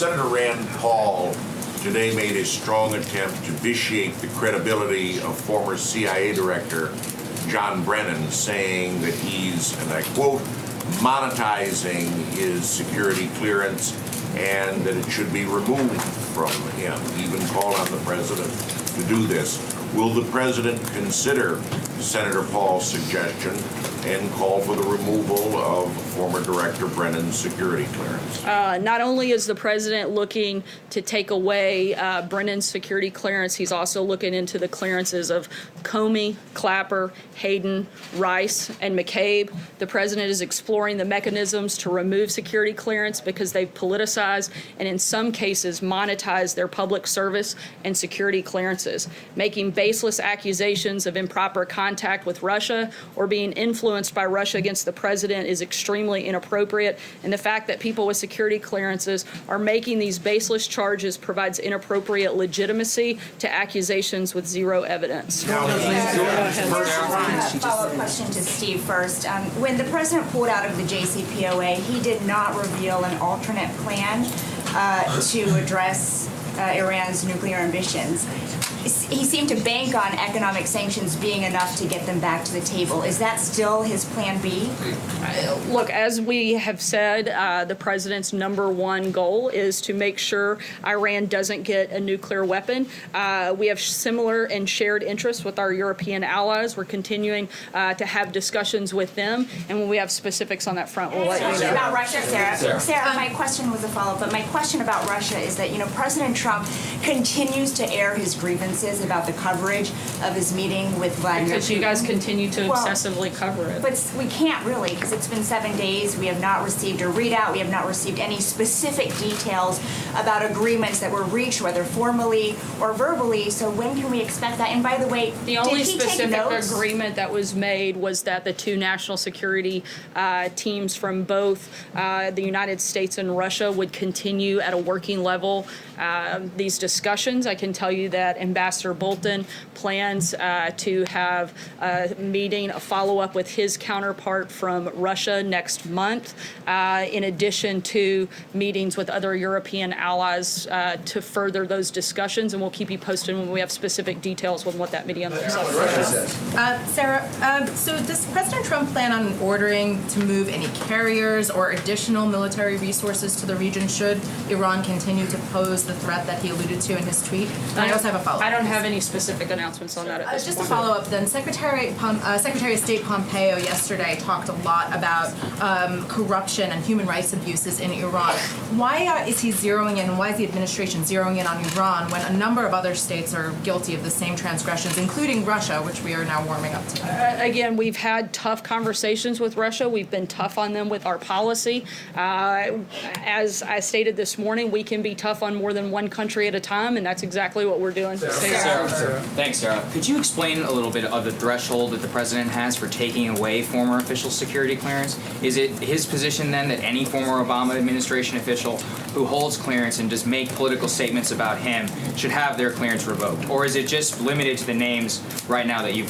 Senator Rand Paul today made a strong attempt to vitiate the credibility of former CIA Director John Brennan, saying that he's, and I quote, monetizing his security clearance and that it should be removed from him. He even called on the president to do this. Will the president consider Senator Paul's suggestion and call for the removal of former Director Brennan's security clearance? Not only is the president looking to take away Brennan's security clearance, he's also looking into the clearances of Comey, Clapper, Hayden, Rice, and McCabe. The president is exploring the mechanisms to remove security clearance because they've politicized and in some cases monetized their public service and security clearances. Making baseless accusations of improper contact with Russia or being influenced by Russia against the president is extremely inappropriate, and the fact that people with security clearances are making these baseless charges provides inappropriate legitimacy to accusations with zero evidence. Follow-up question to Steve first. When the president pulled out of the JCPOA, he did not reveal an alternate plan to address Iran's nuclear ambitions. He seemed to bank on economic sanctions being enough to get them back to the table. Is that still his plan B? Look, as we have said, the president's number one goal is to make sure Iran doesn't get a nuclear weapon. We have similar and shared interests with our European allies. We're continuing to have discussions with them, and when we have specifics on that front, we'll let you know. About Russia, Sarah, my question was a follow-up, but my question about Russia is that, President Trump continues to air his grievances about the coverage of his meeting with Vladimir Putin. Because you guys continue to obsessively cover it. But we can't really, because it's been 7 days. We have not received a readout. We have not received any specific details about agreements that were reached, whether formally or verbally. So when can we expect that? And by the way, the only specific agreement that was made was that the two national security teams from both the United States and Russia would continue at a working level these discussions. I can tell you that Ambassador Bolton plans to have a meeting, a follow-up with his counterpart from Russia next month, in addition to meetings with other European allies to further those discussions, and we'll keep you posted when we have specific details on what that meeting looks like. Sarah, so does President Trump plan on ordering to move any carriers or additional military resources to the region should Iran continue to pose the threat that he alluded to in his tweet? And I also have a follow-up. I don't have any specific announcements on that at this just point. a follow-up then. Secretary of State Pompeo yesterday talked a lot about corruption and human rights abuses in Iran. Why is he zeroing in, and why is the administration zeroing in on Iran when a number of other states are guilty of the same transgressions, including Russia, which we are now warming up to? Again, we've had tough conversations with Russia. We've been tough on them with our policy. As I stated this morning, we can be tough on more than one country at a time, and that's exactly what we're doing. Sarah. Thanks, Sarah. Could you explain a little bit of the threshold that the president has for taking away former official security clearance? Is it his position then that any former Obama administration official who holds clearance and just make political statements about him should have their clearance revoked, or is it just limited to the names right now that you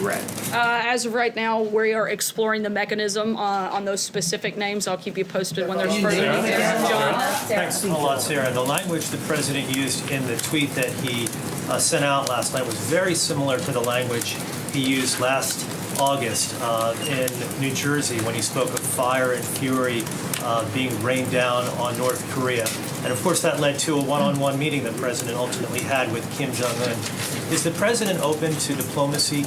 read? As of right now, we are exploring the mechanism on those specific names. I'll keep you posted when there's further details. John? Thanks a lot, Sarah. The language the president used in the tweet that he sent out last night was very similar to the language he used last August in New Jersey when he spoke of fire and fury being rained down on North Korea. And of course that led to a one-on-one meeting the president ultimately had with Kim Jong-un. Is the president open to diplomacy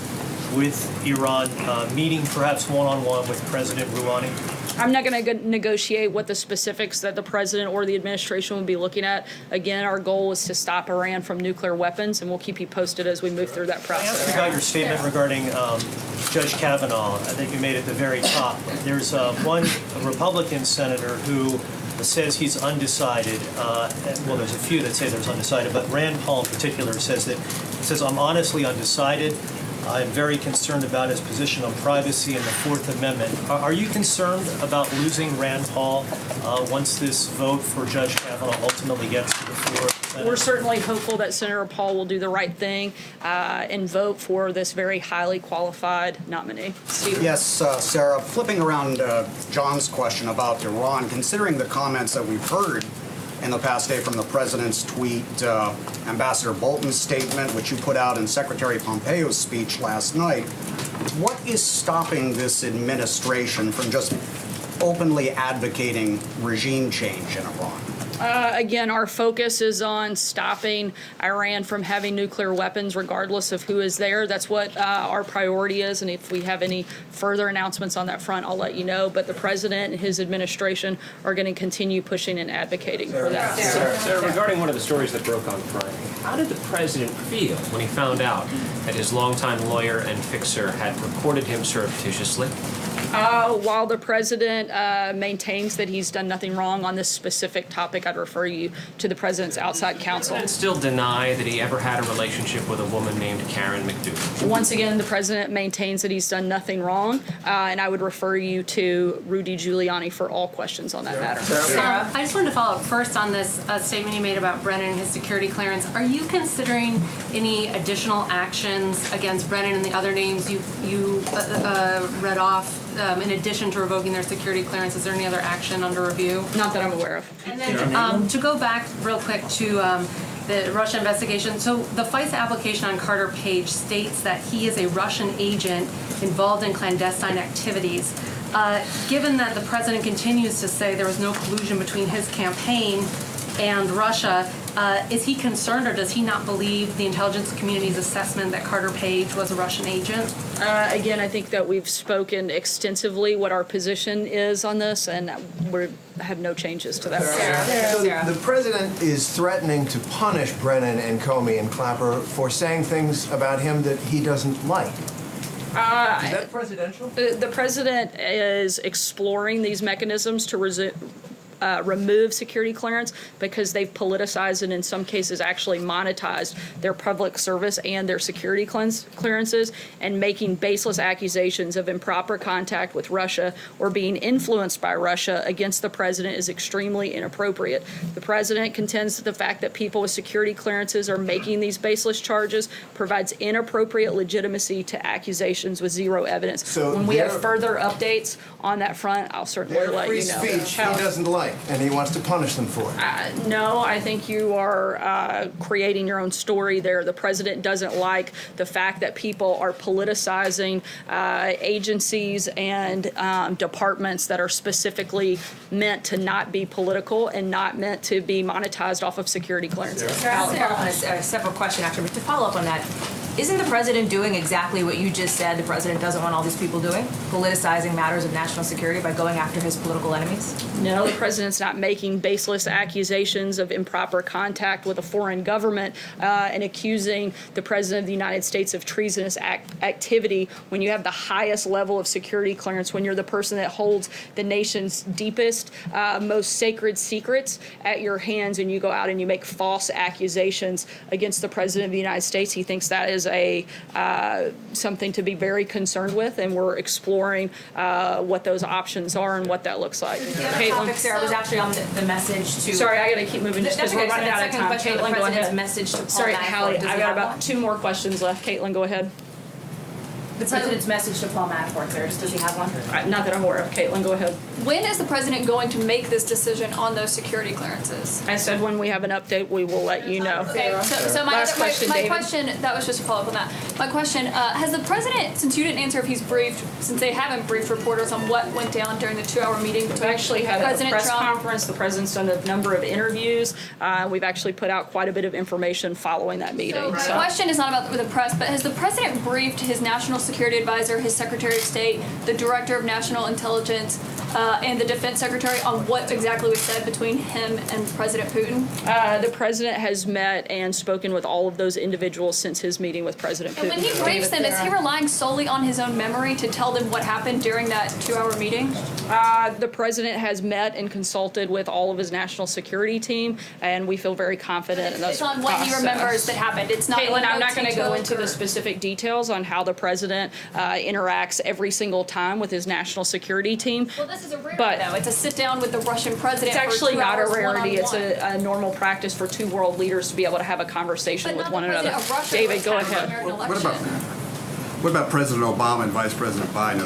with Iran, meeting perhaps one-on-one with President Rouhani? I'm not going to negotiate what the specifics that the president or the administration will be looking at. Again, our goal is to stop Iran from nuclear weapons, and we'll keep you posted as we move through that process. I asked about your statement regarding Judge Kavanaugh that you made at the very top. There's one Republican senator who says he's undecided. Well, there's a few that say there's undecided, but Rand Paul in particular says I'm honestly undecided. I'm very concerned about his position on privacy and the Fourth Amendment. Are you concerned about losing Rand Paul once this vote for Judge Kavanaugh ultimately gets to the floor? We're certainly hopeful that Senator Paul will do the right thing and vote for this very highly qualified nominee. Steve? Yes, Sarah, flipping around John's question about Iran, considering the comments that we've heard in the past day from the president's tweet, Ambassador Bolton's statement, which you put out in Secretary Pompeo's speech last night. What is stopping this administration from just openly advocating regime change in Iran? Again, our focus is on stopping Iran from having nuclear weapons, regardless of who is there. That's what our priority is, and if we have any further announcements on that front, I'll let you know. But the president and his administration are going to continue pushing and advocating for that. Sarah, regarding one of the stories that broke on Friday, how did the president feel when he found out that his longtime lawyer and fixer had reported him surreptitiously? While the president maintains that he's done nothing wrong on this specific topic, I'd refer you to the president's outside counsel. And still deny that he ever had a relationship with a woman named Karen McDougal. Once again, the president maintains that he's done nothing wrong, and I would refer you to Rudy Giuliani for all questions on that matter. I just wanted to follow up first on this statement you made about Brennan and his security clearance. Are you considering any additional actions against Brennan and the other names you read off? In addition to revoking their security clearance, is there any other action under review? Not that I'm aware of. And then to go back real quick to the Russia investigation, so the FISA application on Carter Page states that he is a Russian agent involved in clandestine activities. Given that the president continues to say there was no collusion between his campaign and Russia, is he concerned, or does he not believe the intelligence community's assessment that Carter Page was a Russian agent? Again, I think that we've spoken extensively what our position is on this, and we have no changes to that. So the president is threatening to punish Brennan and Comey and Clapper for saying things about him that he doesn't like. Is that presidential? The president is exploring these mechanisms to remove security clearance because they've politicized and in some cases actually monetized their public service and their security clearances, and making baseless accusations of improper contact with Russia or being influenced by Russia against the president is extremely inappropriate. The president contends that the fact that people with security clearances are making these baseless charges provides inappropriate legitimacy to accusations with zero evidence. So when we have further updates on that front, I'll certainly let free you know. speech he doesn't like, and he wants to punish them for it. No, I think you are creating your own story there. The president doesn't like the fact that people are politicizing agencies and departments that are specifically meant to not be political and not meant to be monetized off of security clearances. A separate question, actually, but to follow up on that, isn't the president doing exactly what you just said the president doesn't want all these people doing? Politicizing matters of national security by going after his political enemies? No, the president's not making baseless accusations of improper contact with a foreign government and accusing the president of the United States of treasonous activity when you have the highest level of security clearance, when you're the person that holds the nation's deepest, most sacred secrets at your hands, and you go out and you make false accusations against the president of the United States. He thinks that is something to be very concerned with, and we're exploring what those options are and what that looks like. The other topic, Sarah, was actually on the message to... Sorry, I got to keep moving just because we're running out of time. Caitlin, go ahead. Message to Paul Sorry, Manafort. Hallie, Does I he got have about one? 2 more questions left. Caitlin, go ahead. The president's message to Paul Manafort, Sarah, does he have one? Not that I'm aware of. Caitlin, go ahead. When is the president going to make this decision on those security clearances? I said when we have an update, we will let you know. Okay, so my Last question, my David. question, that was just a follow-up on that. My question, has the president, since you didn't answer if he's briefed, since they haven't briefed reporters on what went down during the 2-hour meeting We between actually had a President press Trump? conference. The president's done a number of interviews. We've actually put out quite a bit of information following that meeting. So my question is not about the press, but has the president briefed his national security advisor, his Secretary of State, the Director of National Intelligence, and the Defense Secretary on what exactly was said between him and President Putin? The president has met and spoken with all of those individuals since his meeting with President Putin. And when he briefs them, is he relying solely on his own memory to tell them what happened during that 2-hour meeting? The president has met and consulted with all of his national security team, and we feel very confident in those It's on what he remembers that happened. It's not. Caitlin, I'm not going to go into the or- specific details on how the president interacts every single time with his national security team. Well, this is a rarity, But- though. It's a sit down with the Russian president. It's for actually 2 not a hours rarity. It's one-on-one. a normal practice for 2 world leaders to be able to have a conversation But with not one the another. president of Russia David, was go having an ahead. American What about election. What about President Obama and Vice President Biden?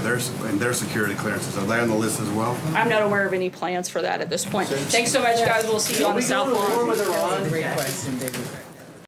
And their security clearances, are they on the list as well? I'm not aware of any plans for that at this point. Thanks so much, guys. We'll see you on the South Lawn. Great question, David.